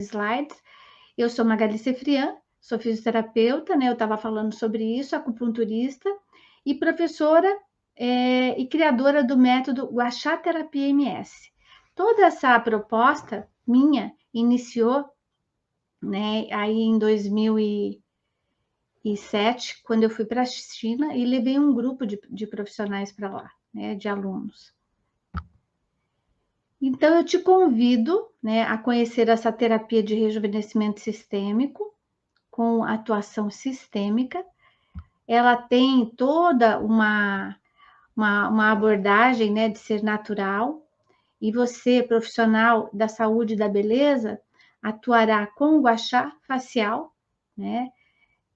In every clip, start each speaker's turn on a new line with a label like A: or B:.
A: slides. Eu sou Magali Cefrian, sou fisioterapeuta, né? Eu estava falando sobre isso, acupunturista e professora e criadora do método Gua Sha Terapia MS. Toda essa proposta minha iniciou, né, aí em 2007, quando eu fui para a China e levei um grupo de profissionais para lá, né, de alunos. Então, eu te convido, né, a conhecer essa terapia de rejuvenescimento sistêmico, com atuação sistêmica. Ela tem toda uma abordagem, né, de ser natural, e você, profissional da saúde e da beleza, atuará com o Gua Sha facial, né,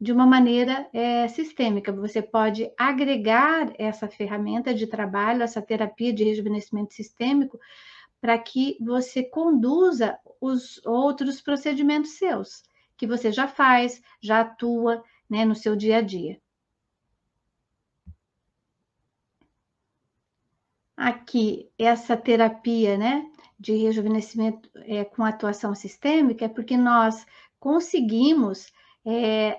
A: de uma maneira sistêmica. Você pode agregar essa ferramenta de trabalho, essa terapia de rejuvenescimento sistêmico, para que você conduza os outros procedimentos seus, que você já faz, já atua, né, no seu dia a dia. Aqui, essa terapia, né, de rejuvenescimento com atuação sistêmica, é porque nós conseguimos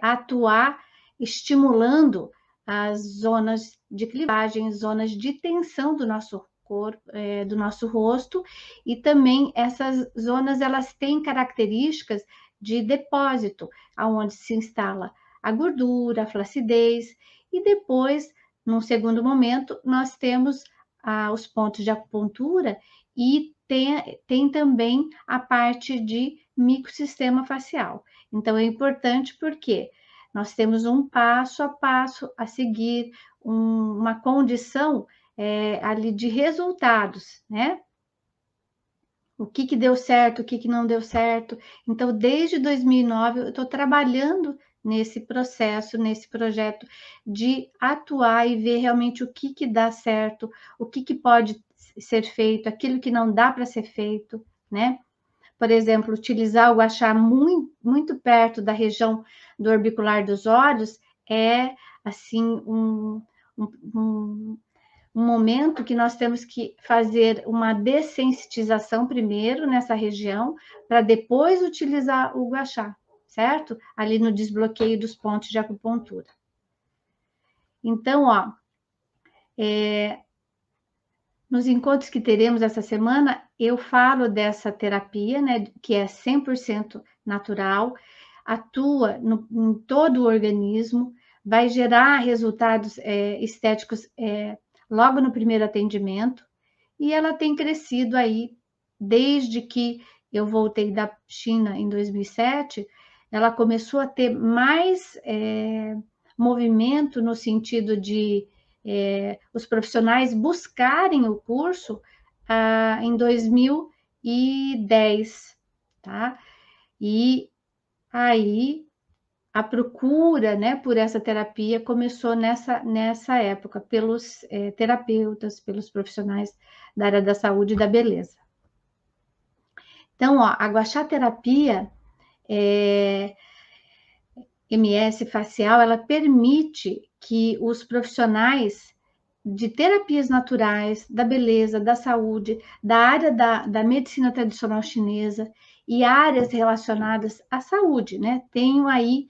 A: atuar estimulando as zonas de clivagem, zonas de tensão do nosso corpo, do nosso rosto, e também essas zonas, elas têm características de depósito, aonde se instala a gordura, a flacidez, e depois, num segundo momento, nós temos os pontos de acupuntura e tem também a parte de microsistema facial. Então, é importante porque nós temos um passo a passo a seguir, uma condição ali de resultados, né? O que deu certo, o que não deu certo. Então, desde 2009, eu estou trabalhando nesse processo, nesse projeto de atuar e ver realmente o que dá certo, o que pode ser feito, aquilo que não dá para ser feito, né? Por exemplo, utilizar o Gua Sha muito, muito perto da região do orbicular dos olhos é, assim, um momento que nós temos que fazer uma dessensitização primeiro nessa região, para depois utilizar o Gua Sha, certo? Ali no desbloqueio dos pontos de acupuntura. Então, ó, nos encontros que teremos essa semana, eu falo dessa terapia, né, que é 100% natural, atua em todo o organismo, vai gerar resultados estéticos logo no primeiro atendimento, e ela tem crescido aí desde que eu voltei da China em 2007, ela começou a ter mais movimento no sentido de os profissionais buscarem o curso em 2010, tá? E aí a procura, né, por essa terapia começou nessa época, pelos terapeutas, pelos profissionais da área da saúde e da beleza. Então, ó, a Gua Sha terapia MS facial, ela permite que os profissionais de terapias naturais, da beleza, da saúde, da área da medicina tradicional chinesa e áreas relacionadas à saúde, né, tenham aí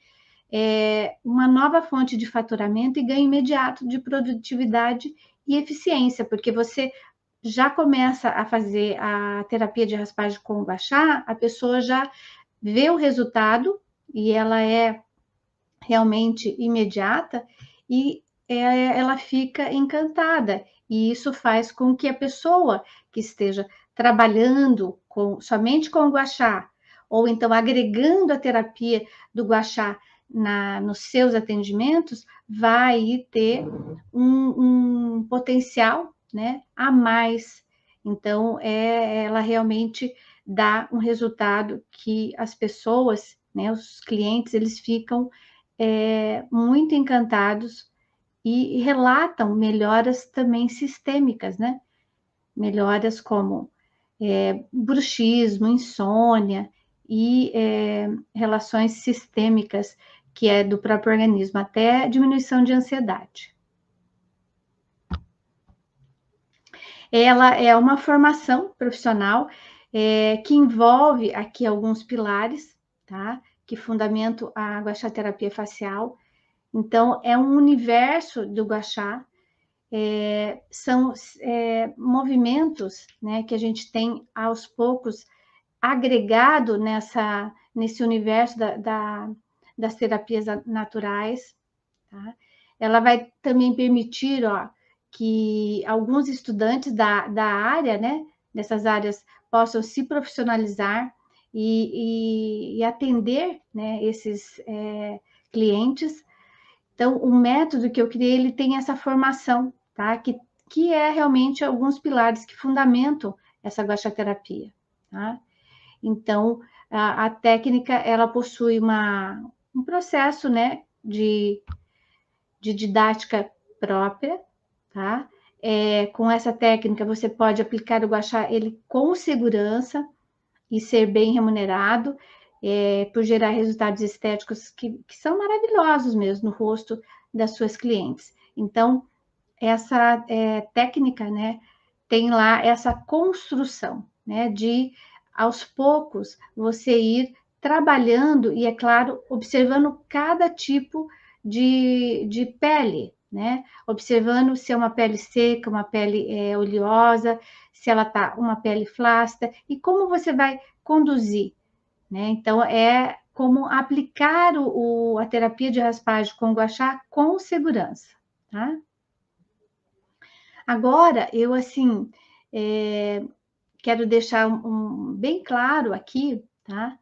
A: uma nova fonte de faturamento e ganho imediato de produtividade e eficiência, porque você já começa a fazer a terapia de raspagem com o Gua Sha, a pessoa já vê o resultado e ela é realmente imediata e ela fica encantada. E isso faz com que a pessoa que esteja trabalhando somente com o Gua Sha, ou então agregando a terapia do Gua Sha nos seus atendimentos, vai ter um potencial, né, a mais. Então, ela realmente dá um resultado que as pessoas, né, os clientes, eles ficam muito encantados e relatam melhoras também sistêmicas, né? Melhoras como bruxismo, insônia e relações sistêmicas, que é do próprio organismo, até diminuição de ansiedade. Ela é uma formação profissional que envolve aqui alguns pilares, tá? Que fundamentam a Gua Sha terapia facial. Então, é um universo do Gua Sha, são movimentos, né, que a gente tem aos poucos agregado nesse universo das terapias naturais, tá? Ela vai também permitir, ó, que alguns estudantes da área, né, dessas áreas, possam se profissionalizar e atender, né, esses clientes. Então, o método que eu criei, ele tem essa formação, tá? Que é realmente alguns pilares que fundamentam essa Gua Sha terapia, tá? Então, a técnica, ela possui um processo, né, de didática própria, tá? Com essa técnica, você pode aplicar o Gua Sha ele com segurança e ser bem remunerado, por gerar resultados estéticos que são maravilhosos mesmo no rosto das suas clientes. Então, essa técnica, né, tem lá essa construção, né, de aos poucos você ir trabalhando e, é claro, observando cada tipo de pele, né? Observando se é uma pele seca, uma pele oleosa, se ela tá uma pele flácida e como você vai conduzir, né? Então, é como aplicar a terapia de raspagem com Gua Sha com segurança, tá? Agora, eu, assim, quero deixar bem claro aqui, tá?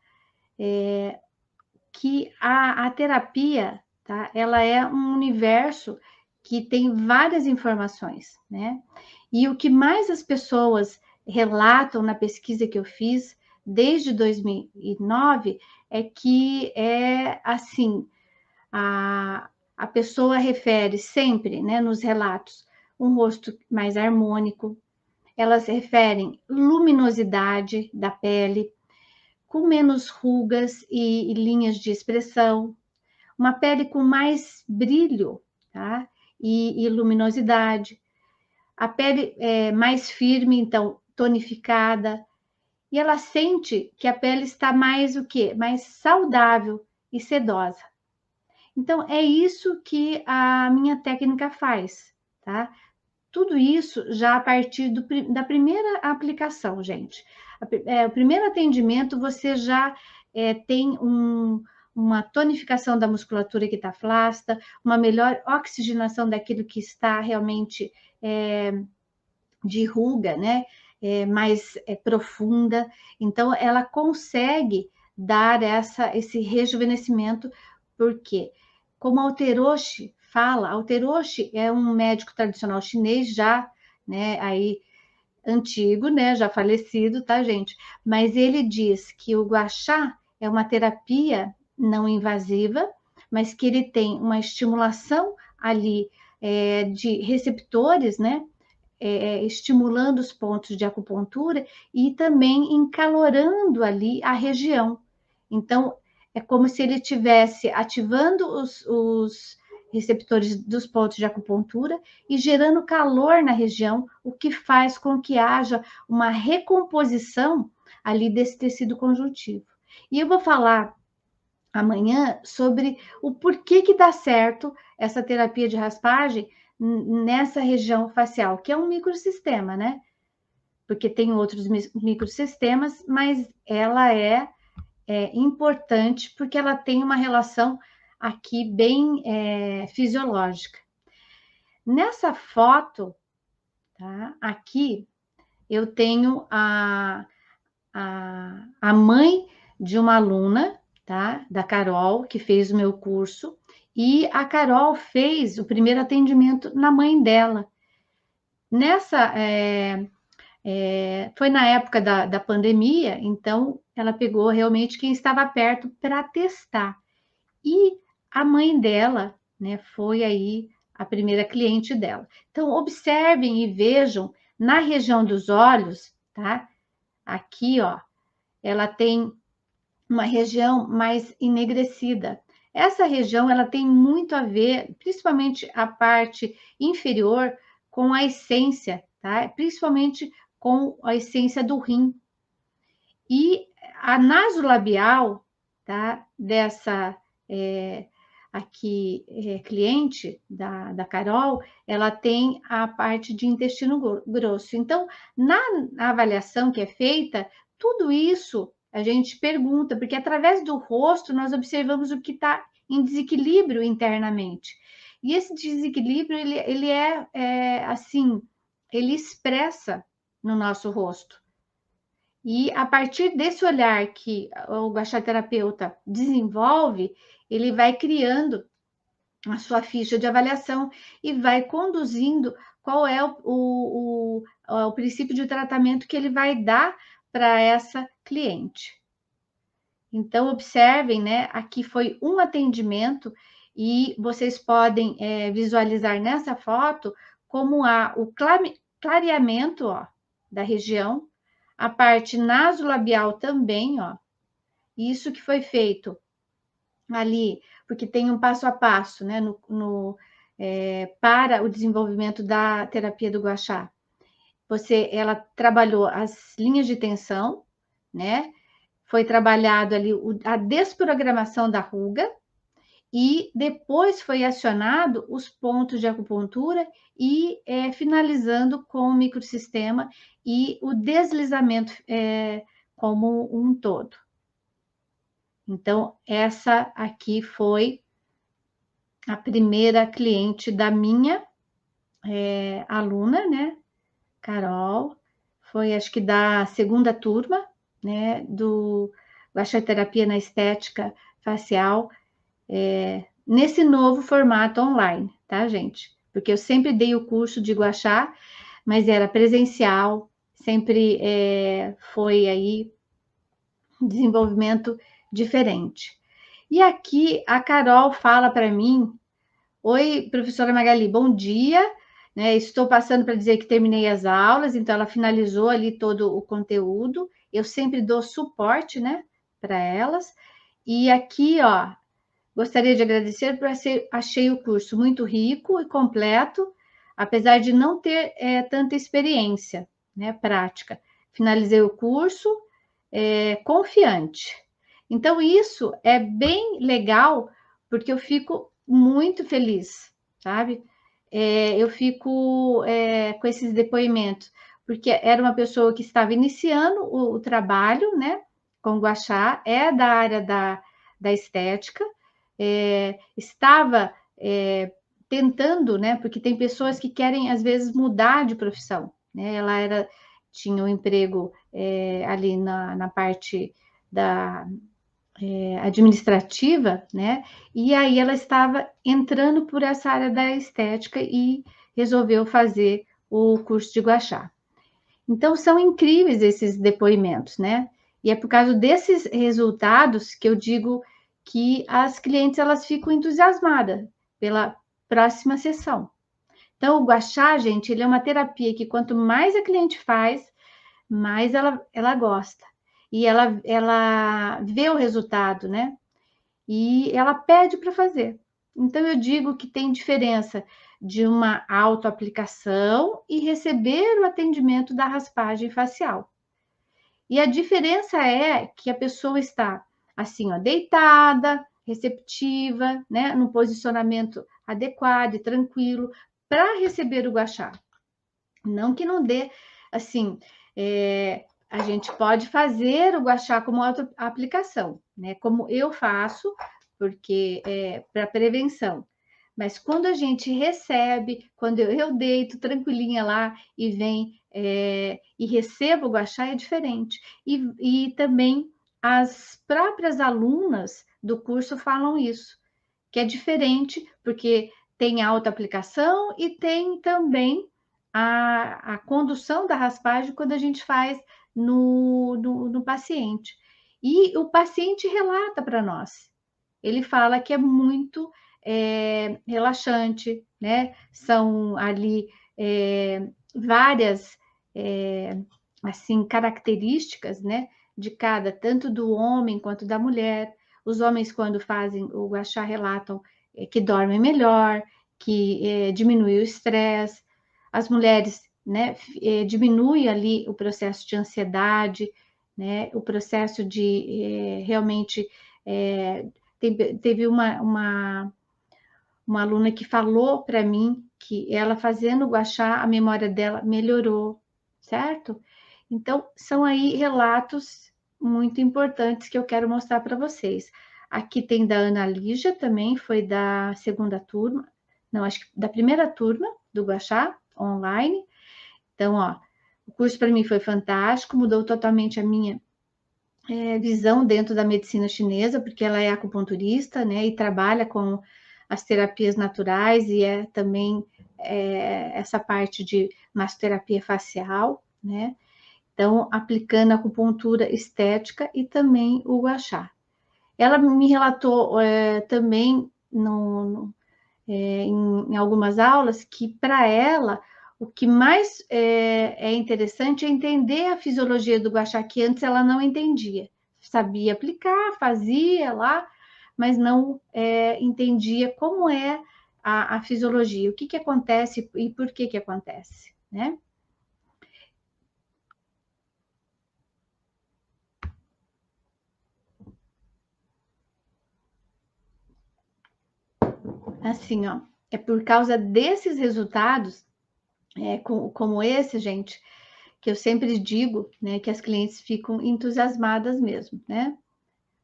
A: Que a terapia, tá? Ela é um universo que tem várias informações, né? E o que mais as pessoas relatam na pesquisa que eu fiz desde 2009 é que assim, a pessoa refere sempre, né, nos relatos, um rosto mais harmônico, elas referem luminosidade da pele, com menos rugas e linhas de expressão, uma pele com mais brilho, tá? E luminosidade, a pele é mais firme, então tonificada, e ela sente que a pele está mais o quê? Mais saudável e sedosa. Então é isso que a minha técnica faz, tá? Tudo isso já a partir da primeira aplicação, gente. O primeiro atendimento, você já tem uma tonificação da musculatura que está flácida, uma melhor oxigenação daquilo que está realmente de ruga, né? Mais profunda. Então, ela consegue dar esse rejuvenescimento, porque, como Alteroshi fala, Alteroshi é um médico tradicional chinês já, né, aí antigo, né, já falecido, tá, gente? Mas ele diz que o Gua Sha é uma terapia não invasiva, mas que ele tem uma estimulação ali de receptores, né, estimulando os pontos de acupuntura e também encalorando ali a região. Então, é como se ele estivesse ativando os receptores dos pontos de acupuntura e gerando calor na região, o que faz com que haja uma recomposição ali desse tecido conjuntivo. E eu vou falar amanhã sobre o porquê que dá certo essa terapia de raspagem nessa região facial, que é um microsistema, né? Porque tem outros microsistemas, mas ela é importante porque ela tem uma relação aqui bem fisiológica. Nessa foto, tá? Aqui eu tenho a mãe de uma aluna, tá? Da Carol, que fez o meu curso, e a Carol fez o primeiro atendimento na mãe dela. Foi na época da pandemia, então ela pegou realmente quem estava perto para testar. E a mãe dela, né, foi aí a primeira cliente dela. Então, observem e vejam na região dos olhos, tá? Aqui, ó, ela tem uma região mais enegrecida. Essa região, ela tem muito a ver, principalmente a parte inferior, com a essência, tá? Principalmente com a essência do rim. E a nasolabial, tá, dessa aqui cliente da Carol, ela tem a parte de intestino grosso. Então, na avaliação que é feita, tudo isso a gente pergunta, porque através do rosto nós observamos o que está em desequilíbrio internamente. E esse desequilíbrio, ele assim, ele expressa no nosso rosto. E a partir desse olhar que o guaxiterapeuta desenvolve, ele vai criando a sua ficha de avaliação e vai conduzindo qual é o princípio de tratamento que ele vai dar para essa cliente. Então, observem, né? Aqui foi um atendimento e vocês podem visualizar nessa foto como há o clareamento, ó, da região, a parte nasolabial também, ó. Isso que foi feito ali, porque tem um passo a passo, né, para o desenvolvimento da terapia do Gua Sha. Ela trabalhou as linhas de tensão, né? Foi trabalhado ali a desprogramação da ruga e depois foi acionado os pontos de acupuntura e finalizando com o microsistema e o deslizamento como um todo. Então, essa aqui foi a primeira cliente da minha aluna, né, Carol, foi acho que da segunda turma, né, do Guaxiterapia na Estética Facial, nesse novo formato online, tá, gente? Porque eu sempre dei o curso de Gua Sha, mas era presencial, sempre foi aí desenvolvimento diferente. E aqui a Carol fala para mim: oi, professora Magali, bom dia. Né, estou passando para dizer que terminei as aulas, então ela finalizou ali todo o conteúdo. Eu sempre dou suporte, né, para elas. E aqui, ó, gostaria de agradecer por achei o curso muito rico e completo, apesar de não ter tanta experiência, né, prática. Finalizei o curso confiante. Então, isso é bem legal, porque eu fico muito feliz, sabe? Eu fico com esses depoimentos, porque era uma pessoa que estava iniciando o trabalho, né, com Gua Sha, da área da estética, estava tentando, né, porque tem pessoas que querem, às vezes, mudar de profissão, né? Ela tinha um emprego ali na parte da administrativa, né? E aí ela estava entrando por essa área da estética e resolveu fazer o curso de Gua Sha. Então, são incríveis esses depoimentos, né? E é por causa desses resultados que eu digo que as clientes elas ficam entusiasmadas pela próxima sessão. Então, o Gua Sha, gente, ele é uma terapia que quanto mais a cliente faz, mais ela gosta. E ela vê o resultado, né? E ela pede para fazer. Então, eu digo que tem diferença de uma autoaplicação e receber o atendimento da raspagem facial. E a diferença é que a pessoa está assim, ó, deitada, receptiva, né, no posicionamento adequado e tranquilo para receber o Gua Sha. Não que não dê, assim, a gente pode fazer o Gua Sha como autoaplicação, né? Como eu faço, porque para prevenção. Mas quando a gente recebe, quando eu deito tranquilinha lá e vem e recebo o Gua Sha, é diferente. E também as próprias alunas do curso falam isso, que é diferente, porque tem autoaplicação e tem também a condução da raspagem quando a gente faz no paciente. E o paciente relata para nós. Ele fala que é muito relaxante, né? São ali várias assim características, né? De cada, tanto do homem quanto da mulher. Os homens, quando fazem o Gua Sha, relatam que dormem melhor, que diminui o estresse. As mulheres, né, diminui ali o processo de ansiedade, né? O processo de realmente... teve uma aluna que falou para mim que ela fazendo o guaxá, a memória dela melhorou, certo? Então, são aí relatos muito importantes que eu quero mostrar para vocês. Aqui tem da Ana Lígia também, foi da segunda turma, não, acho que da primeira turma do guaxá, online. Então, ó, o curso para mim foi fantástico, mudou totalmente a minha visão dentro da medicina chinesa, porque ela é acupunturista, né, e trabalha com as terapias naturais e também essa parte de massoterapia facial, né? Então, aplicando a acupuntura estética e também o gua-sha. Ela me relatou também em algumas aulas que, para ela, o que mais é interessante é entender a fisiologia do gua-sha, que antes ela não entendia. Sabia aplicar, fazia lá, mas não entendia como é a fisiologia, o que acontece e por que acontece, né? Assim, ó, é por causa desses resultados, como esse, gente, que eu sempre digo, né, que as clientes ficam entusiasmadas mesmo, né,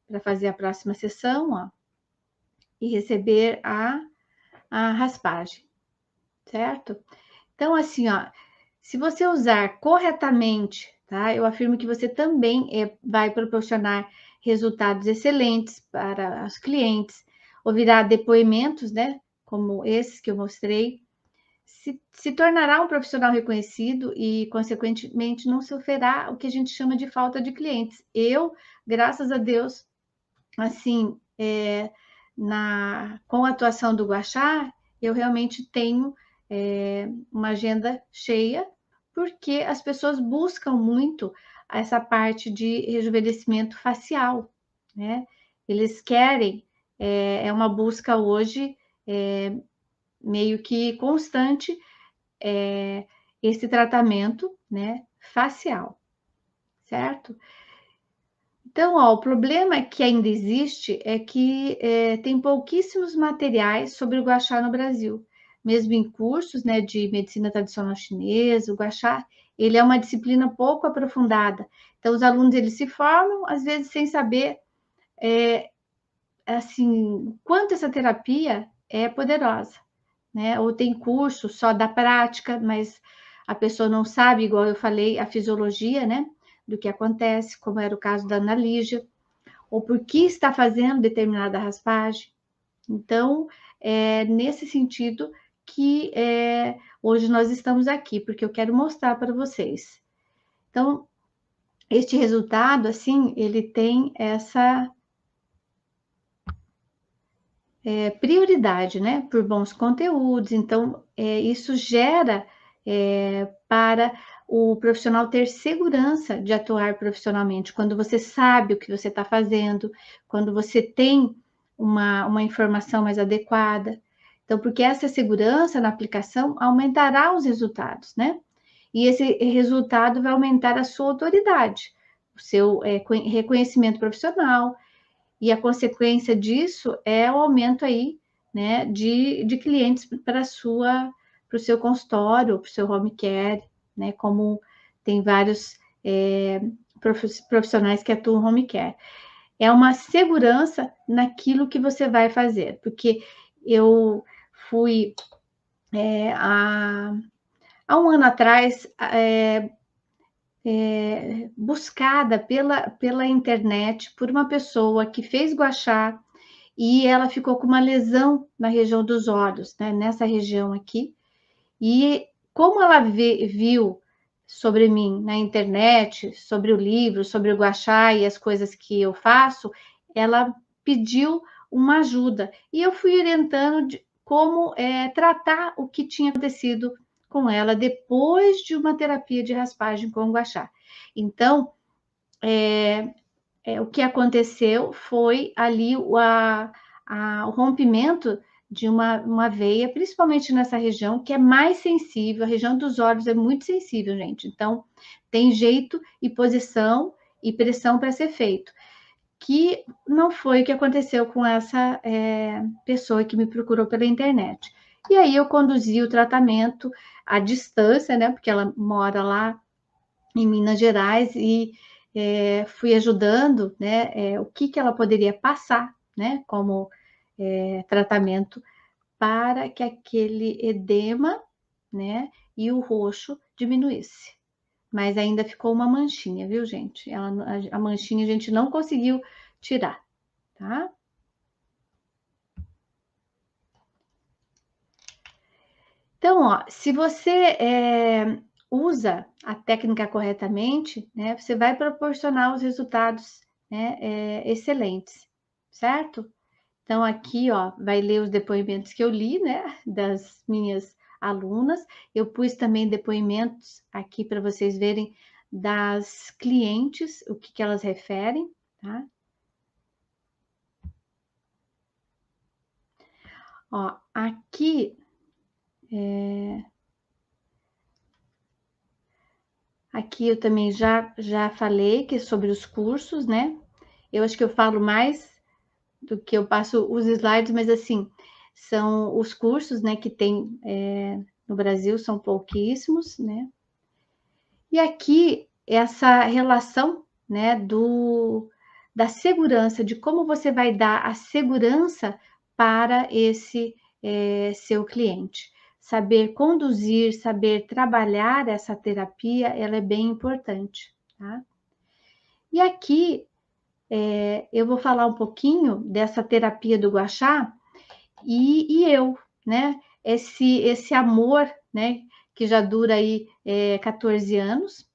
A: para fazer a próxima sessão, ó, e receber a raspagem, certo? Então, assim, ó, se você usar corretamente, tá, eu afirmo que você também vai proporcionar resultados excelentes para os clientes, ouvirá depoimentos, né, como esses que eu mostrei, se tornará um profissional reconhecido e, consequentemente, não sofrerá o que a gente chama de falta de clientes. Eu, graças a Deus, assim, com a atuação do gua-sha, eu realmente tenho uma agenda cheia, porque as pessoas buscam muito essa parte de rejuvenescimento facial, né? Eles querem, uma busca hoje meio que constante, esse tratamento, né, facial, certo? Então, ó, o problema que ainda existe é que tem pouquíssimos materiais sobre o gua-sha no Brasil. Mesmo em cursos, né, de medicina tradicional chinesa, o gua-sha, ele é uma disciplina pouco aprofundada. Então, os alunos, eles se formam, às vezes, sem saber, assim, quanto essa terapia é poderosa, né? Ou tem curso só da prática, mas a pessoa não sabe, igual eu falei, a fisiologia, né, do que acontece, como era o caso da Ana Lígia, ou por que está fazendo determinada raspagem. Então, é nesse sentido que hoje nós estamos aqui, porque eu quero mostrar para vocês. Então, este resultado, assim, ele tem essa prioridade, né, por bons conteúdos. Então, isso gera para o profissional ter segurança de atuar profissionalmente, quando você sabe o que você está fazendo, quando você tem uma informação mais adequada. Então, porque essa segurança na aplicação aumentará os resultados, né? E esse resultado vai aumentar a sua autoridade, o seu reconhecimento profissional, e a consequência disso é o aumento aí, né, de clientes para o seu consultório, para o seu home care, né, como tem vários profissionais que atuam home care. É uma segurança naquilo que você vai fazer, porque eu fui há um ano atrás buscada pela internet por uma pessoa que fez gua-sha e ela ficou com uma lesão na região dos olhos, né, nessa região aqui. E como ela viu sobre mim na internet, sobre o livro, sobre o gua-sha e as coisas que eu faço, ela pediu uma ajuda. E eu fui orientando de como tratar o que tinha acontecido com ela depois de uma terapia de raspagem com o gua-sha. Então, o que aconteceu foi ali o rompimento de uma veia, principalmente nessa região, que é mais sensível, a região dos olhos é muito sensível, gente. Então, tem jeito e posição, e pressão para ser feito, que não foi o que aconteceu com essa pessoa que me procurou pela internet. E aí eu conduzi o tratamento à distância, né, porque ela mora lá em Minas Gerais, e fui ajudando, né, o que ela poderia passar, né, como tratamento para que aquele edema, né, e o roxo diminuísse. Mas ainda ficou uma manchinha, viu, gente? A manchinha a gente não conseguiu tirar, tá? Então, ó, se você usa a técnica corretamente, né, você vai proporcionar os resultados, né, excelentes, certo? Então, aqui, ó, vai ler os depoimentos que eu li, né, das minhas alunas. Eu pus também depoimentos aqui para vocês verem das clientes, o que elas referem, tá? Ó, aqui eu também já falei que é sobre os cursos, né? Eu acho que eu falo mais do que eu passo os slides, mas assim, são os cursos, né, que tem no Brasil, são pouquíssimos, né? E aqui, essa relação, né, da segurança, de como você vai dar a segurança para esse seu cliente. Saber conduzir, saber trabalhar essa terapia, ela é bem importante, tá? E aqui, eu vou falar um pouquinho dessa terapia do Gua Sha e eu, né? Esse amor, né? Que já dura aí 14 anos,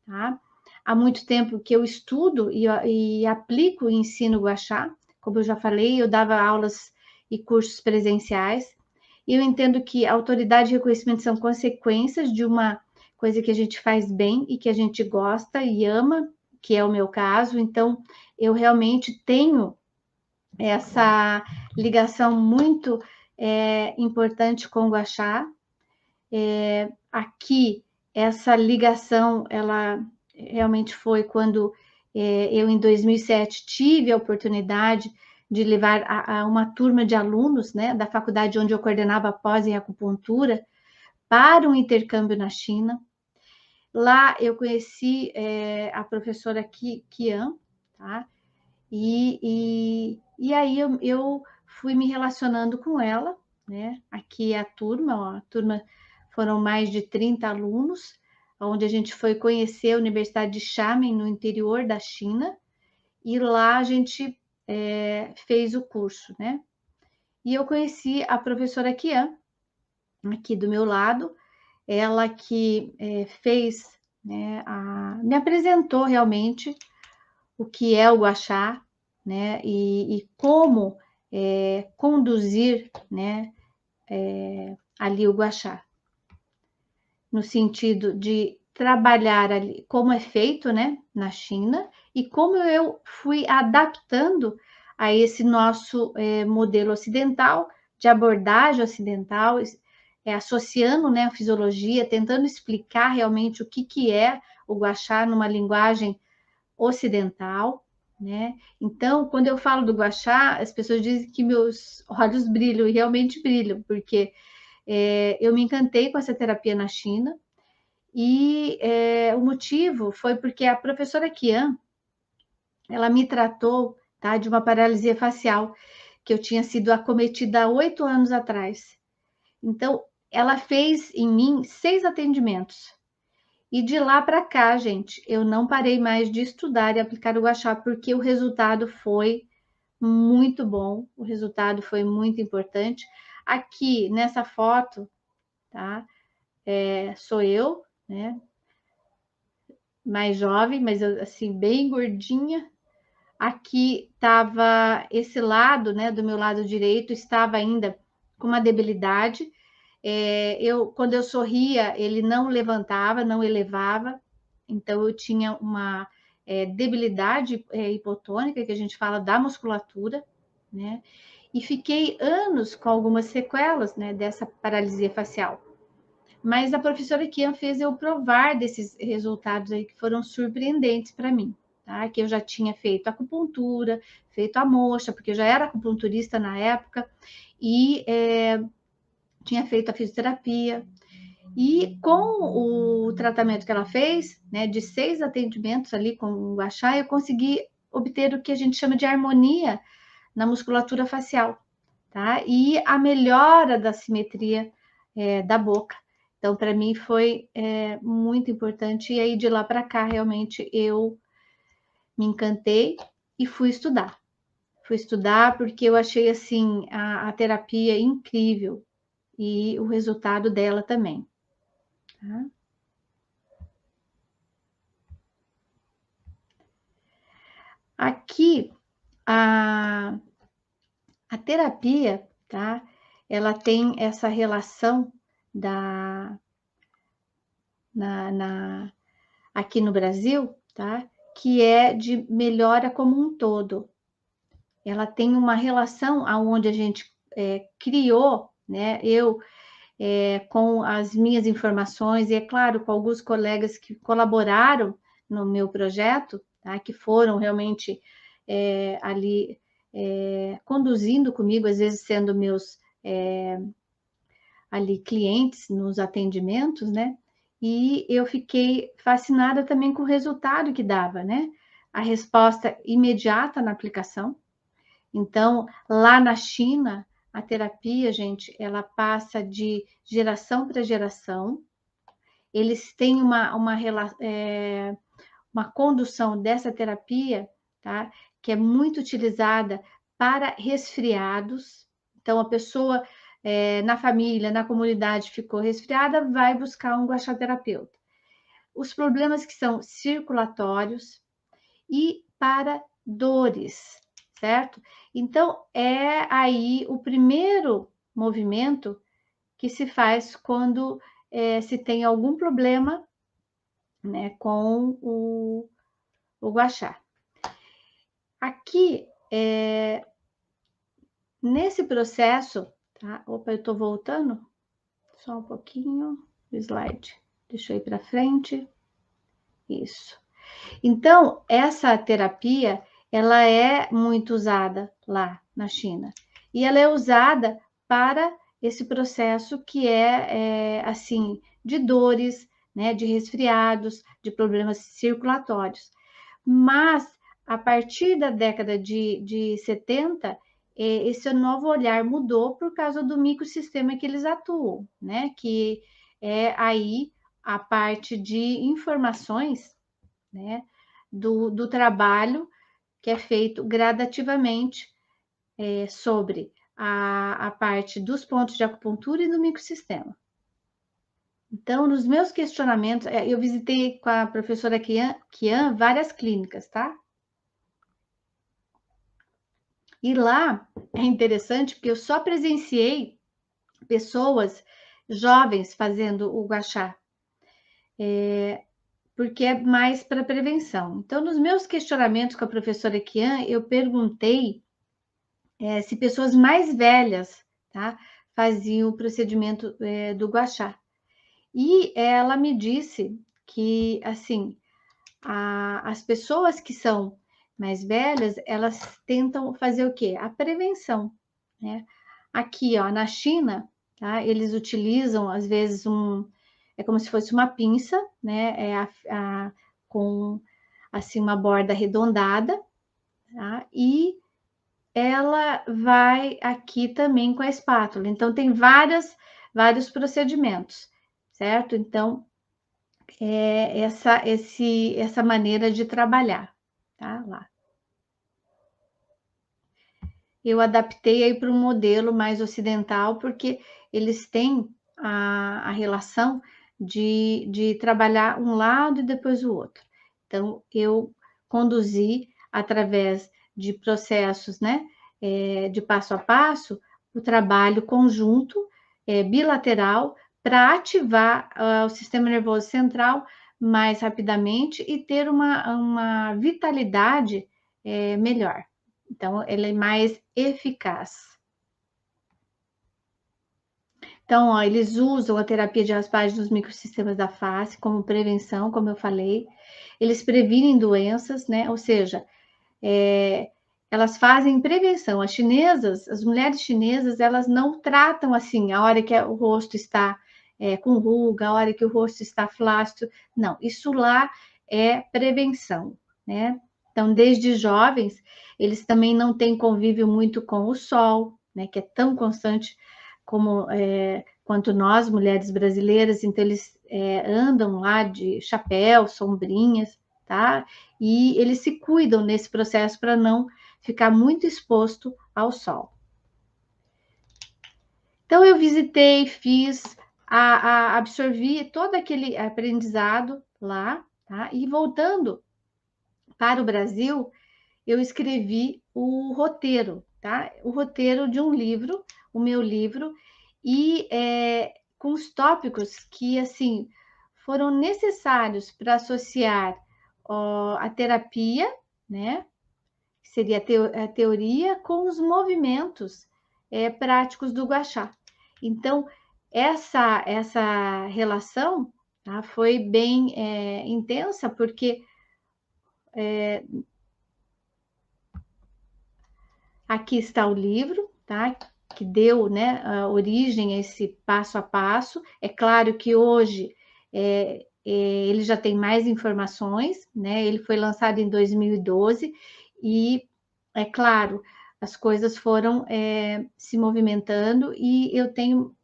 A: tá? Há muito tempo que eu estudo e aplico o ensino Gua Sha. Como eu já falei, eu dava aulas e cursos presenciais. E eu entendo que autoridade e reconhecimento são consequências de uma coisa que a gente faz bem e que a gente gosta e ama, que é o meu caso. Então, eu realmente tenho essa ligação muito importante com o Gua Sha. Aqui, essa ligação, ela realmente foi quando eu, em 2007, tive a oportunidade de levar a uma turma de alunos, né, da faculdade onde eu coordenava pós em acupuntura, para um intercâmbio na China. Lá eu conheci a professora Kian, tá? E aí eu fui me relacionando com ela, né? Aqui é a turma, ó, a turma foram mais de 30 alunos, onde a gente foi conhecer a Universidade de Xiamen, no interior da China, e lá a gente fez o curso, né? E eu conheci a professora Kian, aqui do meu lado, ela que fez, né, me apresentou realmente o que é o Gua Sha, né, e como conduzir, né, ali o Gua Sha, no sentido de trabalhar ali como é feito, né, na China, e como eu fui adaptando a esse nosso modelo ocidental, de abordagem ocidental, associando, né, a fisiologia, tentando explicar realmente o que é o Gua Sha numa linguagem ocidental, né? Então, quando eu falo do Gua Sha, as pessoas dizem que meus olhos brilham, e realmente brilham, porque eu me encantei com essa terapia na China, e o motivo foi porque a professora Kian, ela me tratou, tá, de uma paralisia facial, que eu tinha sido acometida há 8 anos atrás. Então, ela fez em mim 6 atendimentos. E de lá para cá, gente, eu não parei mais de estudar e aplicar o Gua Sha, porque o resultado foi muito bom, o resultado foi muito importante. Aqui nessa foto, tá? Sou eu, né? Mais jovem, mas assim, bem gordinha. Aqui estava esse lado, né? Do meu lado direito, estava ainda com uma debilidade. Quando eu sorria, ele não levantava, não elevava, então eu tinha uma debilidade hipotônica, que a gente fala da musculatura, né? E fiquei anos com algumas sequelas, né, dessa paralisia facial. Mas a professora Kian fez eu provar desses resultados aí que foram surpreendentes para mim, tá? Que eu já tinha feito acupuntura, feito a moxa, porque eu já era acupunturista na época, e tinha feito a fisioterapia. E com o tratamento que ela fez, né, de 6 atendimentos ali com o gua sha, eu consegui obter o que a gente chama de harmonia na musculatura facial, tá? E a melhora da simetria da boca. Então, para mim foi muito importante. E aí, de lá para cá, realmente eu me encantei e fui estudar. Fui estudar porque eu achei assim a terapia incrível e o resultado dela também. Tá? Aqui a, a terapia, tá? Ela tem essa relação da aqui no Brasil, tá? Que é de melhora como um todo. Ela tem uma relação aonde a gente criou, né? Eu com as minhas informações e, é claro, com alguns colegas que colaboraram no meu projeto, tá? Que foram realmente ali conduzindo comigo, às vezes sendo meus ali clientes nos atendimentos, né? E eu fiquei fascinada também com o resultado que dava, né? A resposta imediata na aplicação. Então, lá na China, a terapia, gente, ela passa de geração para geração. Eles têm uma condução dessa terapia, tá? Que é muito utilizada para resfriados. Então, a pessoa na família, na comunidade ficou resfriada, vai buscar um guaxaterapeuta. Os problemas que são circulatórios e para dores, certo? Então, é aí o primeiro movimento que se faz quando se tem algum problema, né, com o guaxá. Aqui, nesse processo, tá? Opa, eu tô voltando? Só um pouquinho, o slide. Deixa eu ir para frente. Isso. Então, essa terapia, ela é muito usada lá na China. E ela é usada para esse processo que assim, de dores, né, de resfriados, de problemas circulatórios. Mas, a partir da década de 70, esse novo olhar mudou por causa do microsistema que eles atuam, né? Que é aí a parte de informações, né? Do trabalho que é feito gradativamente sobre a parte dos pontos de acupuntura e do microsistema. Então, nos meus questionamentos, eu visitei com a professora Kian várias clínicas, tá? E lá é interessante porque eu só presenciei pessoas jovens fazendo o gua sha, porque é mais para prevenção. Então, nos meus questionamentos com a professora Kian, eu perguntei se pessoas mais velhas, tá, faziam o procedimento do gua sha. E ela me disse que, assim, as pessoas que são mais velhas, elas tentam fazer o quê? A prevenção, né? Aqui, ó, na China, tá? Eles utilizam, às vezes, é como se fosse uma pinça, né? Com, assim, uma borda arredondada, tá? E ela vai aqui também com a espátula. Então, tem vários procedimentos, certo? Então, essa maneira de trabalhar, tá? Lá. Eu adaptei aí para um modelo mais ocidental, porque eles têm a relação de trabalhar um lado e depois o outro. Então, eu conduzi através de processos, né, de passo a passo, o trabalho conjunto, bilateral, para ativar o sistema nervoso central mais rapidamente e ter uma vitalidade melhor. Então, ela é mais eficaz. Então, ó, eles usam a terapia de raspagem dos microsistemas da face como prevenção, como eu falei. Eles previnem doenças, né? Ou seja, elas fazem prevenção. As chinesas, as mulheres chinesas, elas não tratam assim a hora que o rosto está com ruga, a hora que o rosto está flácido. Não, isso lá é prevenção, né? Então, desde jovens, eles também não têm convívio muito com o sol, né? Que é tão constante como quanto nós, mulheres brasileiras. Então, eles andam lá de chapéu, sombrinhas, tá? E eles se cuidam nesse processo para não ficar muito exposto ao sol. Então, eu visitei, absorvi todo aquele aprendizado lá, tá? E voltando para o Brasil, eu escrevi o roteiro, tá? O roteiro de um livro, o meu livro, e com os tópicos que, assim, foram necessários para associar a terapia, né? Que seria a teoria, com os movimentos práticos do Gua Sha. Então, essa relação, tá, foi bem intensa, porque aqui está o livro, tá, que deu, né, a origem a esse passo a passo. É claro que hoje ele já tem mais informações, né? Ele foi lançado em 2012 e, é claro, as coisas foram se movimentando e eu tenho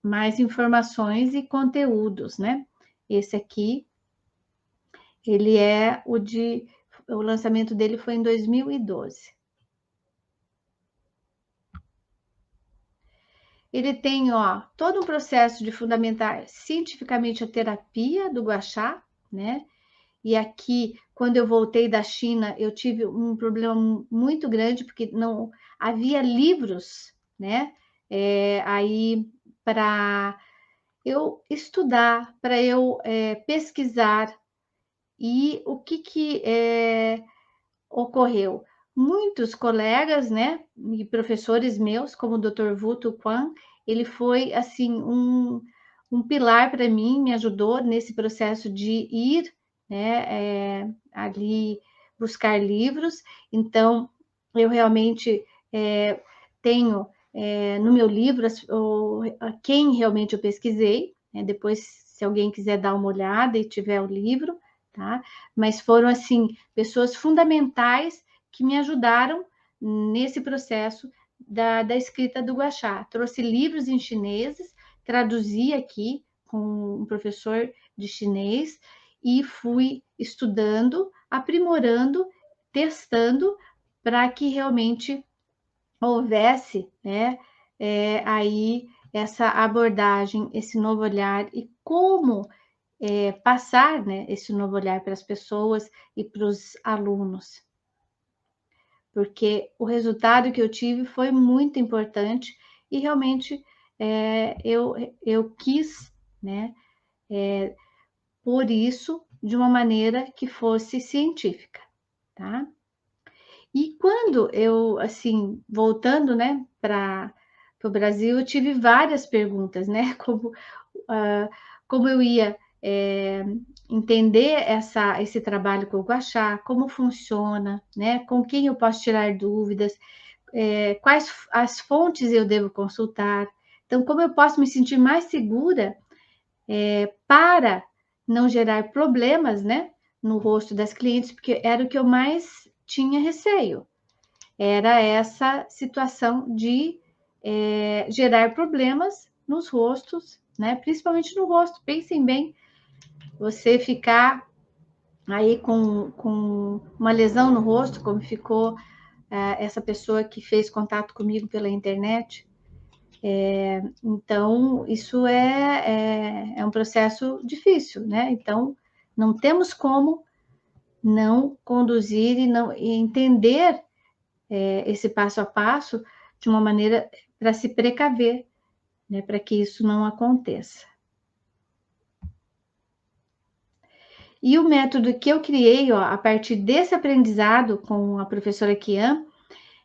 A: mais informações e conteúdos, né? Esse aqui, ele é o lançamento dele foi em 2012. Ele tem, ó, todo um processo de fundamentar cientificamente a terapia do Gua Sha, né? E aqui, quando eu voltei da China, eu tive um problema muito grande, porque não havia livros, né? Aí para eu estudar, para eu pesquisar. E o que ocorreu? Muitos colegas, né, e professores meus, como o Dr. Vuto Quan, ele foi assim um pilar para mim, me ajudou nesse processo de ir, né, ali buscar livros. Então, eu realmente tenho no meu livro quem realmente eu pesquisei, né, depois, se alguém quiser dar uma olhada e tiver o livro, tá? Mas foram, assim, pessoas fundamentais que me ajudaram nesse processo da escrita do Gua Sha. Trouxe livros em chineses, traduzi aqui com um professor de chinês e fui estudando, aprimorando, testando para que realmente houvesse, né, aí essa abordagem, esse novo olhar e como passar, né, esse novo olhar para as pessoas e para os alunos, porque o resultado que eu tive foi muito importante e realmente eu quis, né, por isso de uma maneira que fosse científica, tá? E quando eu, assim, voltando, né, para o Brasil, eu tive várias perguntas, né, como eu ia entender esse trabalho com o Gua Sha, como funciona, né, com quem eu posso tirar dúvidas, quais as fontes eu devo consultar. Então, como eu posso me sentir mais segura para não gerar problemas, né, no rosto das clientes, porque era o que eu mais tinha receio, era essa situação de gerar problemas nos rostos, né? Principalmente no rosto. Pensem bem, você ficar aí com uma lesão no rosto, como ficou essa pessoa que fez contato comigo pela internet. Então, isso é um processo difícil, né? Então, não temos como não conduzir e entender esse passo a passo de uma maneira para se precaver, né, para que isso não aconteça. E o método que eu criei, ó, a partir desse aprendizado com a professora Kian,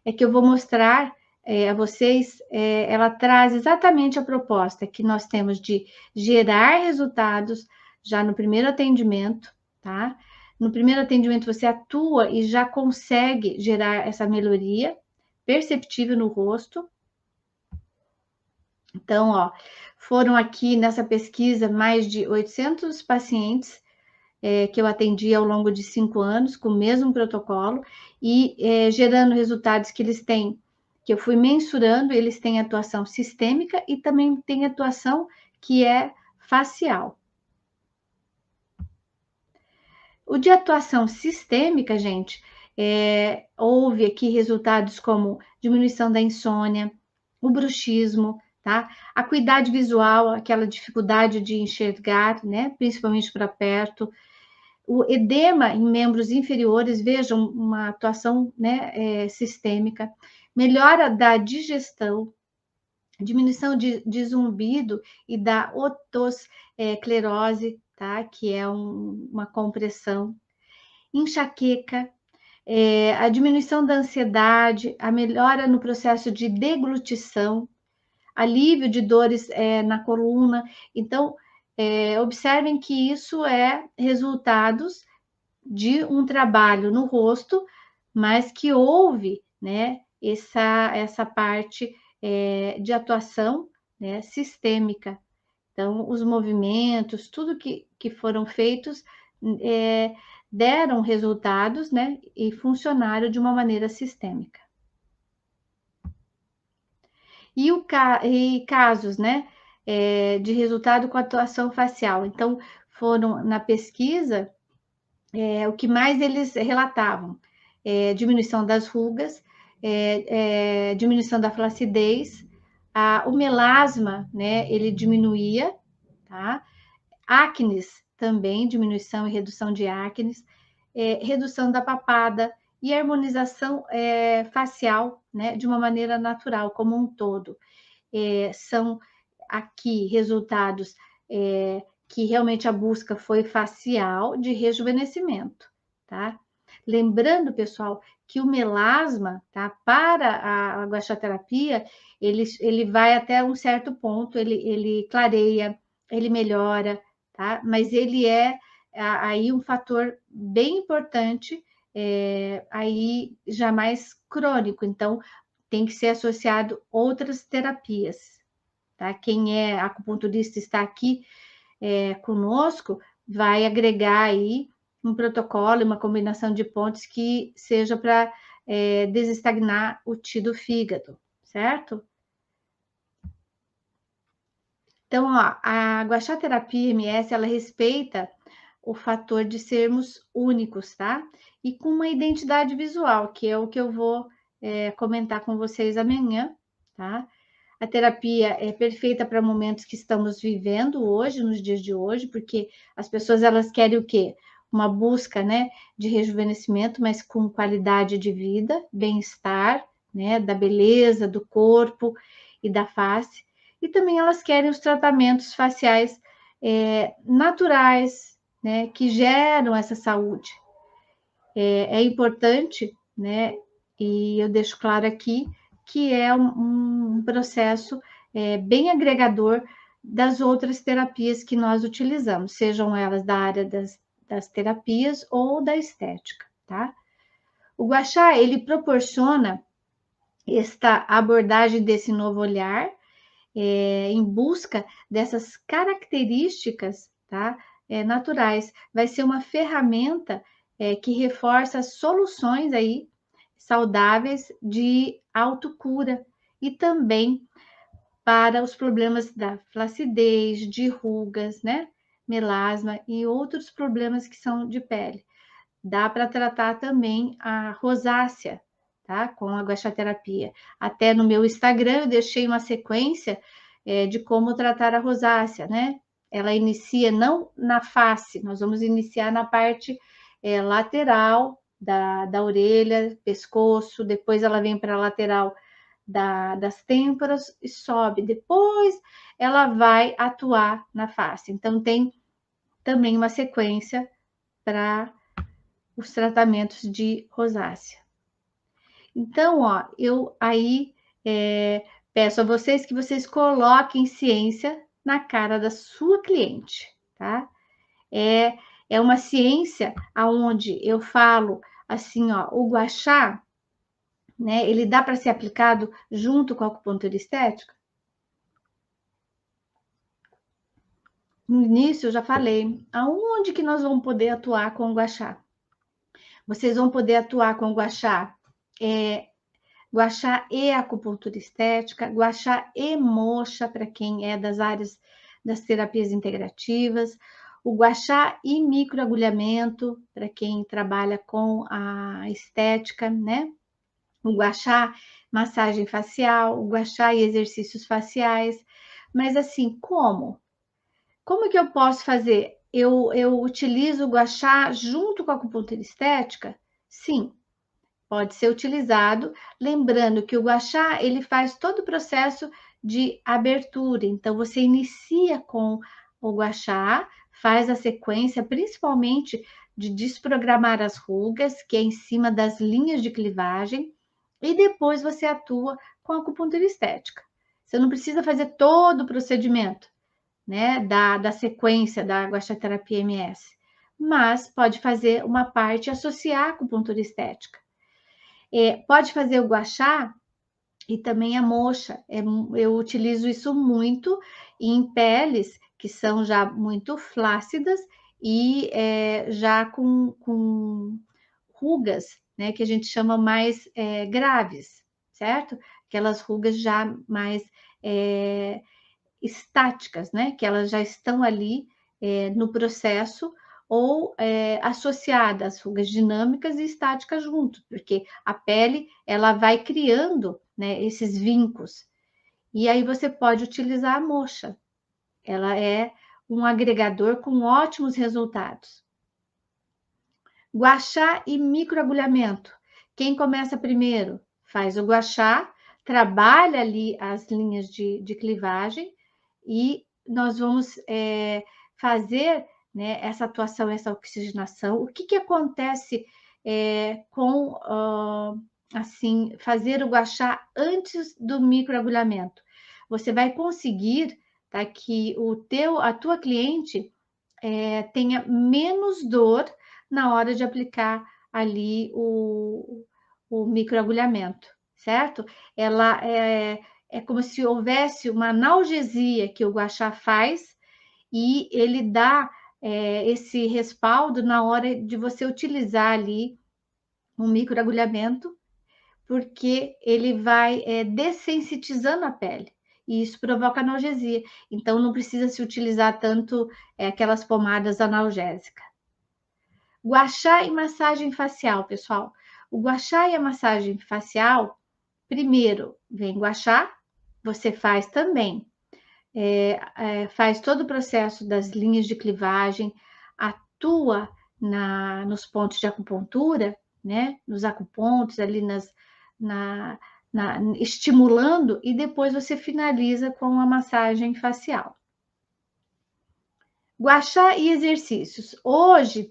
A: é que eu vou mostrar a vocês, ela traz exatamente a proposta que nós temos de gerar resultados já no primeiro atendimento, tá? No primeiro atendimento você atua e já consegue gerar essa melhoria perceptível no rosto. Então, ó, foram aqui nessa pesquisa mais de 800 pacientes que eu atendi ao longo de 5 anos, com o mesmo protocolo, e gerando resultados que eles têm, que eu fui mensurando, eles têm atuação sistêmica e também tem atuação que é facial. O de atuação sistêmica, gente, houve aqui resultados como diminuição da insônia, o bruxismo, tá? A acuidade visual, aquela dificuldade de enxergar, né? Principalmente para perto. O edema em membros inferiores, vejam, uma atuação, né, sistêmica. Melhora da digestão, diminuição de zumbido e da otosclerose, tá? Que é uma compressão. Enxaqueca, a diminuição da ansiedade, a melhora no processo de deglutição, alívio de dores na coluna. Então, observem que isso é resultados de um trabalho no rosto, mas que houve, né, essa parte de atuação, né, sistêmica. Então, os movimentos, tudo que foram feitos deram resultados, né, e funcionaram de uma maneira sistêmica. E casos, né, de resultado com atuação facial. Então, foram na pesquisa, o que mais eles relatavam? Diminuição das rugas, diminuição da flacidez, o melasma, né, ele diminuía, tá? Acnes também, diminuição e redução de acnes, redução da papada e harmonização facial, né, de uma maneira natural, como um todo. São aqui resultados que realmente a busca foi facial de rejuvenescimento, tá? Lembrando, pessoal, que o melasma, tá? Para a guaxaterapia, ele vai até um certo ponto, ele clareia, ele melhora, tá? Mas ele é aí um fator bem importante, aí já mais crônico, então tem que ser associado outras terapias, tá? Quem é acupunturista está aqui conosco, vai agregar aí um protocolo, uma combinação de pontos que seja para desestagnar o ti do fígado, certo? Então, ó, a guaxaterapia MS, ela respeita o fator de sermos únicos, tá? E com uma identidade visual, que é o que eu vou comentar com vocês amanhã, tá? A terapia é perfeita para momentos que estamos vivendo hoje, nos dias de hoje, porque as pessoas elas querem o quê? Uma busca, né, de rejuvenescimento, mas com qualidade de vida, bem-estar, né, da beleza do corpo e da face. E também elas querem os tratamentos faciais naturais, né, que geram essa saúde. É importante, né, e eu deixo claro aqui que é um processo bem agregador das outras terapias que nós utilizamos, sejam elas da área das terapias ou da estética, tá? O Gua Sha, ele proporciona esta abordagem desse novo olhar, em busca dessas características, tá? Naturais. Vai ser uma ferramenta que reforça soluções aí saudáveis de autocura e também para os problemas da flacidez, de rugas, né? Melasma e outros problemas que são de pele. Dá para tratar também a rosácea, tá? Com a guaxaterapia. Até no meu Instagram eu deixei uma sequência de como tratar a rosácea, né? Ela inicia não na face, nós vamos iniciar na parte lateral da orelha, pescoço, depois ela vem para a lateral das têmporas e sobe. Depois ela vai atuar na face. Então, tem também uma sequência para os tratamentos de rosácea. Então, ó, eu aí peço a vocês que vocês coloquem ciência na cara da sua cliente, tá? É uma ciência aonde eu falo assim, ó, o gua sha, né? Ele dá para ser aplicado junto com a acupuntura estética? No início eu já falei, aonde que nós vamos poder atuar com o gua sha? Vocês vão poder atuar com o gua sha, gua sha e acupuntura estética, gua sha e moxa, para quem é das áreas das terapias integrativas, o gua sha e microagulhamento, para quem trabalha com a estética, né? O gua sha, massagem facial, o gua sha e exercícios faciais. Mas assim, como? Como que eu posso fazer? Eu utilizo o gua sha junto com a acupuntura estética? Sim, pode ser utilizado, lembrando que o gua sha, ele faz todo o processo de abertura. Então, você inicia com o gua sha, faz a sequência, principalmente de desprogramar as rugas, que é em cima das linhas de clivagem, e depois você atua com a acupuntura estética. Você não precisa fazer todo o procedimento, né, da sequência da gua sha terapia MS, mas pode fazer uma parte e associar a acupuntura estética. Pode fazer o gua sha e também a moxa. Eu utilizo isso muito em peles que são já muito flácidas e já com rugas, né, que a gente chama mais graves, certo? Aquelas rugas já mais estáticas, né? Que elas já estão ali no processo ou associadas, rugas dinâmicas e estáticas junto, porque a pele ela vai criando, né, esses vincos. E aí você pode utilizar a moxa. Ela é um agregador com ótimos resultados. Gua sha e microagulhamento. Quem começa primeiro? Faz o gua sha, trabalha ali as linhas de clivagem e nós vamos fazer, né, essa atuação, essa oxigenação. O que acontece com assim fazer o gua sha antes do microagulhamento? Você vai conseguir, tá, que a tua cliente tenha menos dor na hora de aplicar ali o microagulhamento, certo? Ela é como se houvesse uma analgesia que o gua sha faz e ele dá esse respaldo na hora de você utilizar ali um microagulhamento, porque ele vai dessensitizando a pele. E isso provoca analgesia. Então, não precisa se utilizar tanto aquelas pomadas analgésicas. Gua sha e massagem facial, pessoal. O gua sha e a massagem facial, primeiro vem gua sha, você faz também, faz todo o processo das linhas de clivagem, atua nos pontos de acupuntura, né? Nos acupontos, ali na, estimulando, e depois você finaliza com a massagem facial. Gua sha e exercícios. Hoje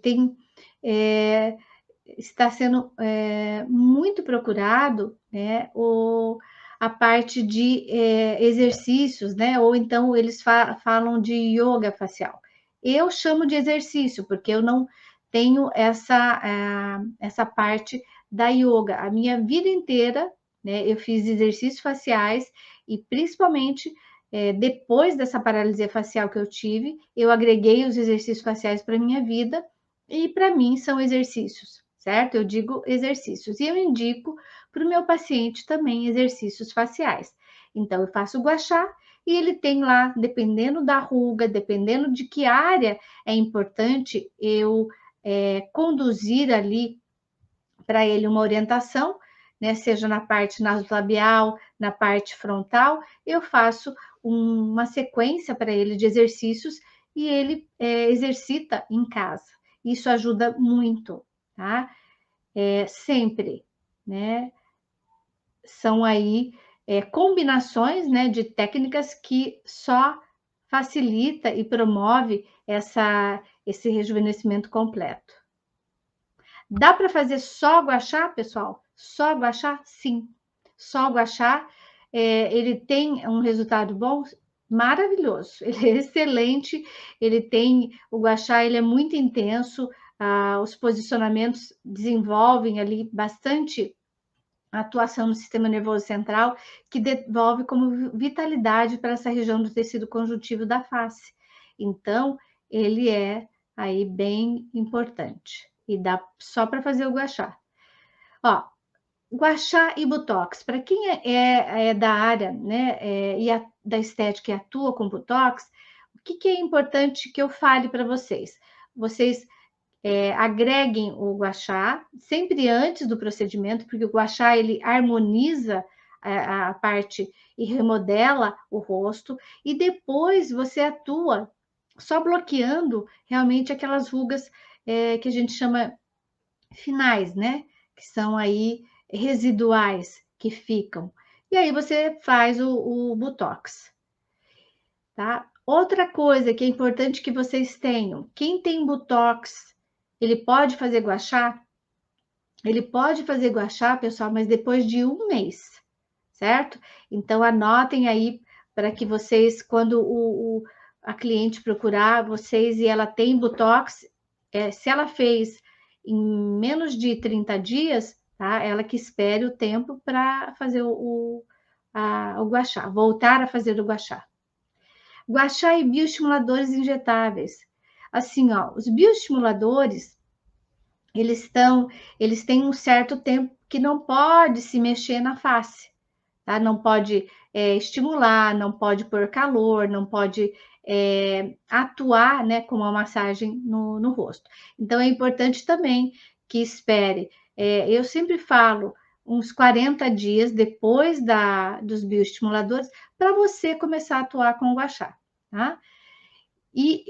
A: está sendo muito procurado, né, a parte de exercícios, né? Ou então eles falam de yoga facial. Eu chamo de exercício, porque eu não tenho essa parte da yoga. A minha vida inteira, né, eu fiz exercícios faciais e principalmente depois dessa paralisia facial que eu tive, eu agreguei os exercícios faciais para minha vida e para mim são exercícios, certo? Eu digo exercícios e eu indico para o meu paciente também exercícios faciais. Então eu faço o gua sha e ele tem lá, dependendo da ruga, dependendo de que área é importante eu conduzir ali para ele uma orientação, né, seja na parte nasolabial, na parte frontal, eu faço uma sequência para ele de exercícios e ele exercita em casa. Isso ajuda muito, tá? Sempre, né? São aí combinações, né, de técnicas que só facilita e promove esse rejuvenescimento completo. Dá para fazer só gua sha, pessoal? Só gua sha? Sim. Só gua sha ele tem um resultado bom, maravilhoso, ele é excelente, o gua sha, ele é muito intenso, os posicionamentos desenvolvem ali bastante atuação no sistema nervoso central, que devolve como vitalidade para essa região do tecido conjuntivo da face. Então, ele é aí bem importante. E dá só para fazer o gua sha. Ó, gua sha e botox, para quem é da área, né, da estética e atua com botox, o que é importante que eu fale para vocês? Vocês agreguem o gua sha sempre antes do procedimento, porque o gua sha ele harmoniza a parte e remodela o rosto, e depois você atua só bloqueando realmente aquelas rugas que a gente chama finais, né? Que são aí residuais que ficam. E aí você faz o botox, tá? Outra coisa que é importante que vocês tenham, quem tem botox, ele pode fazer gua sha? Ele pode fazer gua sha, pessoal, mas depois de 1 mês, certo? Então anotem aí para que vocês, quando a cliente procurar vocês e ela tem botox, se ela fez em menos de 30 dias, tá? Ela que espere o tempo para fazer o gua sha, voltar a fazer o gua sha. Gua sha e bioestimuladores injetáveis. Assim, ó, os bioestimuladores, eles têm um certo tempo que não pode se mexer na face, tá? Não pode estimular, não pode pôr calor, não pode atuar, né, com uma massagem no rosto. Então, é importante também que espere. Eu sempre falo uns 40 dias depois dos bioestimuladores para você começar a atuar com o gua sha, tá? E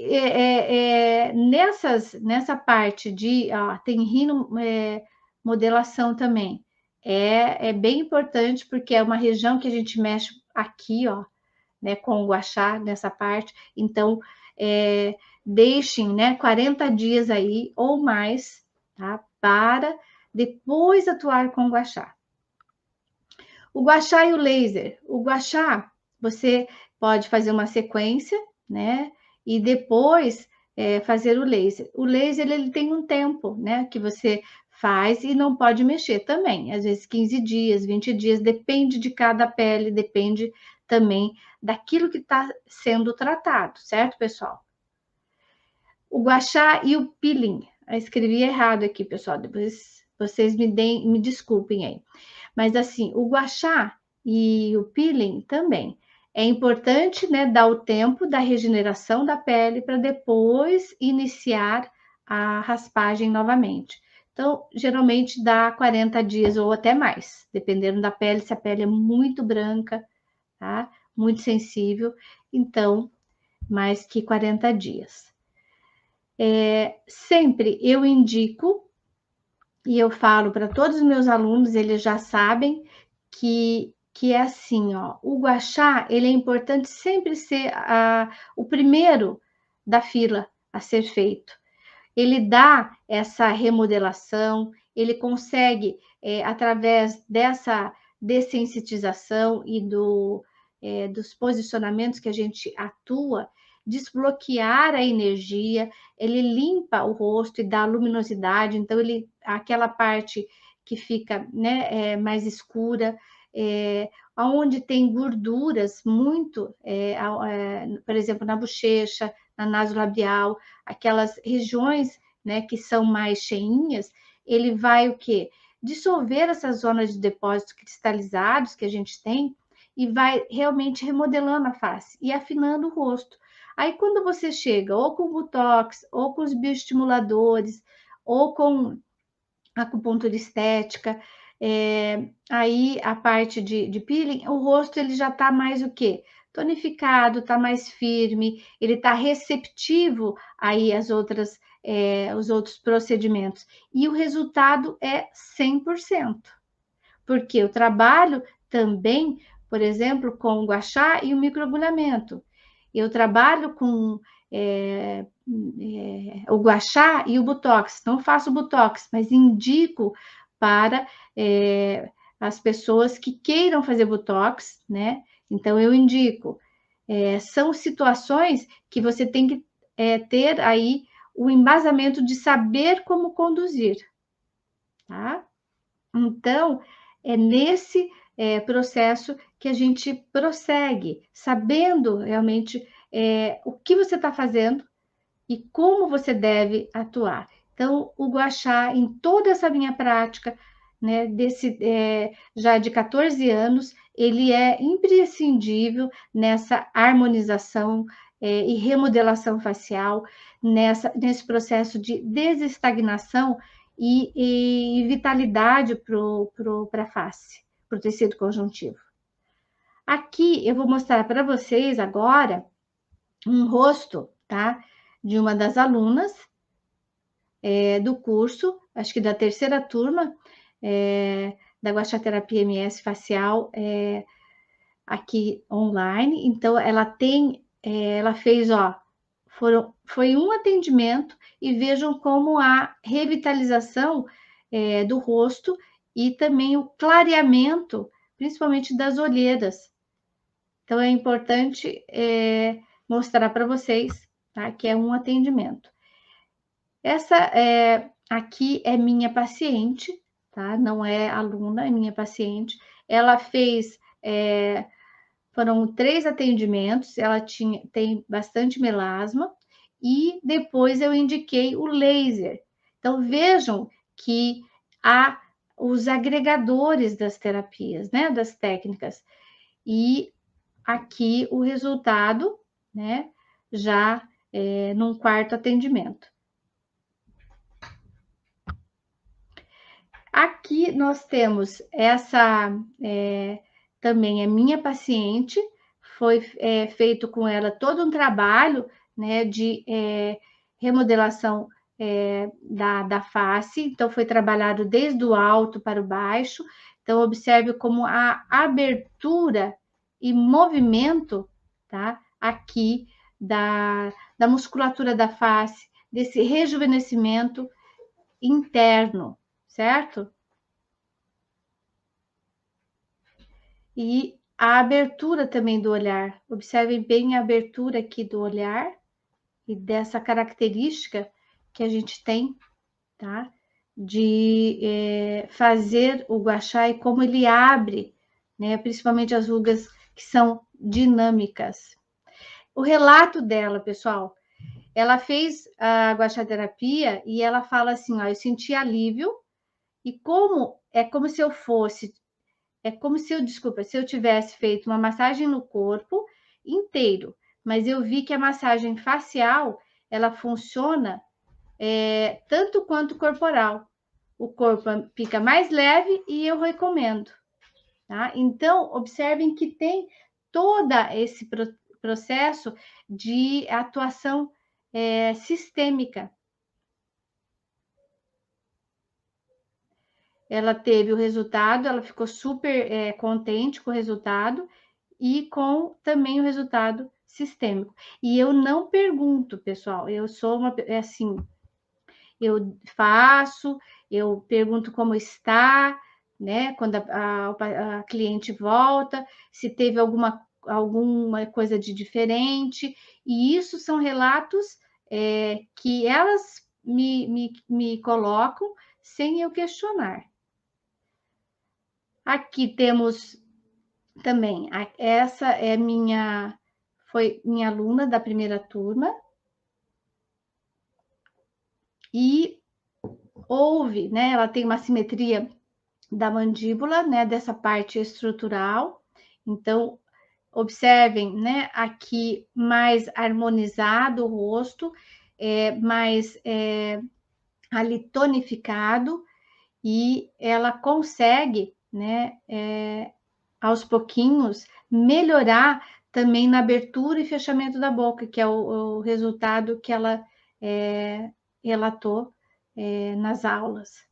A: nessa parte de tem modelação também. É bem importante porque é uma região que a gente mexe aqui, ó, né, com o gua sha, nessa parte. Então, deixem, né, 40 dias aí ou mais, tá? Para depois atuar com o gua sha. O gua sha e o laser. O gua sha, você pode fazer uma sequência, né? E depois fazer o laser. O laser, ele tem um tempo, né? Que você faz e não pode mexer também. Às vezes 15 dias, 20 dias, depende de cada pele, depende também daquilo que está sendo tratado, certo, pessoal? O gua sha e o peeling. Eu escrevi errado aqui, pessoal. Depois vocês me desculpem aí. Mas assim, o gua sha e o peeling também. É importante, né, dar o tempo da regeneração da pele para depois iniciar a raspagem novamente. Então, geralmente dá 40 dias ou até mais, dependendo da pele, se a pele é muito branca, tá? Muito sensível, então, mais que 40 dias. Sempre eu indico e eu falo para todos os meus alunos, eles já sabem que é assim, ó, o gua sha, ele é importante sempre ser o primeiro da fila a ser feito. Ele dá essa remodelação, ele consegue, através dessa dessensitização e dos posicionamentos que a gente atua, desbloquear a energia, ele limpa o rosto e dá luminosidade, então aquela parte que fica, né, mais escura, onde tem gorduras muito, por exemplo, na bochecha, na nasolabial, aquelas regiões, né, que são mais cheinhas, ele vai o quê? Dissolver essas zonas de depósitos cristalizados que a gente tem e vai realmente remodelando a face e afinando o rosto. Aí, quando você chega ou com botox, ou com os bioestimuladores, ou com acupuntura estética, aí a parte de peeling, o rosto ele já está mais o quê? Tonificado, está mais firme, ele está receptivo aí os outros procedimentos. E o resultado é 100%. Porque eu trabalho também, por exemplo, com o gua sha e o microagulhamento. Eu trabalho com o gua sha e o botox. Não faço botox, mas indico para as pessoas que queiram fazer Botox, né? Então, eu indico. São situações que você tem que ter aí o embasamento de saber como conduzir, tá? Então, é nesse processo que a gente prossegue, sabendo realmente o que você está fazendo e como você deve atuar. Então, o gua sha, em toda essa minha prática, né, já de 14 anos, ele é imprescindível nessa harmonização e remodelação facial, nesse processo de desestagnação e vitalidade para a face, para o tecido conjuntivo. Aqui eu vou mostrar para vocês agora um rosto, tá? De uma das alunas do curso, acho que da terceira turma, da Gua Sha Terapia MS Facial, aqui online. Então, ela fez, ó, foi um atendimento e vejam como a revitalização do rosto e também o clareamento, principalmente das olheiras. Então, é importante mostrar para vocês, tá, que é um atendimento. Essa aqui é minha paciente, tá? Não é aluna, é minha paciente. Ela fez, foram 3 atendimentos, ela tem bastante melasma, e depois eu indiquei o laser. Então, vejam que há os agregadores das terapias, né? Das técnicas. E aqui o resultado, né? Já num 4º atendimento. Aqui nós temos essa, também é minha paciente, foi feito com ela todo um trabalho, né, de remodelação da face, então foi trabalhado desde o alto para o baixo. Então, observe como a abertura e movimento, tá, aqui da musculatura da face, desse rejuvenescimento interno, certo? E a abertura também do olhar. Observem bem a abertura aqui do olhar e dessa característica que a gente tem, tá? De fazer o gua sha e como ele abre, né? Principalmente as rugas que são dinâmicas. O relato dela, pessoal, ela fez a gua sha terapia e ela fala assim, ó, eu senti alívio e como se eu fosse, se eu tivesse feito uma massagem no corpo inteiro, mas eu vi que a massagem facial, ela funciona tanto quanto corporal. O corpo fica mais leve e eu recomendo, tá? Então, observem que tem todo esse processo de atuação sistêmica. Ela teve o resultado, ela ficou super contente com o resultado e com também o resultado sistêmico. E eu não pergunto, pessoal, eu sou assim, eu faço, eu pergunto como está, né? Quando a cliente volta, se teve alguma coisa de diferente, e isso são relatos que elas me colocam sem eu questionar. Aqui temos também, essa foi minha aluna da primeira turma, e houve, né, ela tem uma simetria da mandíbula, né, dessa parte estrutural, então, observem, né, aqui mais harmonizado o rosto, mais ali tonificado, e ela consegue, né, aos pouquinhos, melhorar também na abertura e fechamento da boca, que é o resultado que ela relatou nas aulas.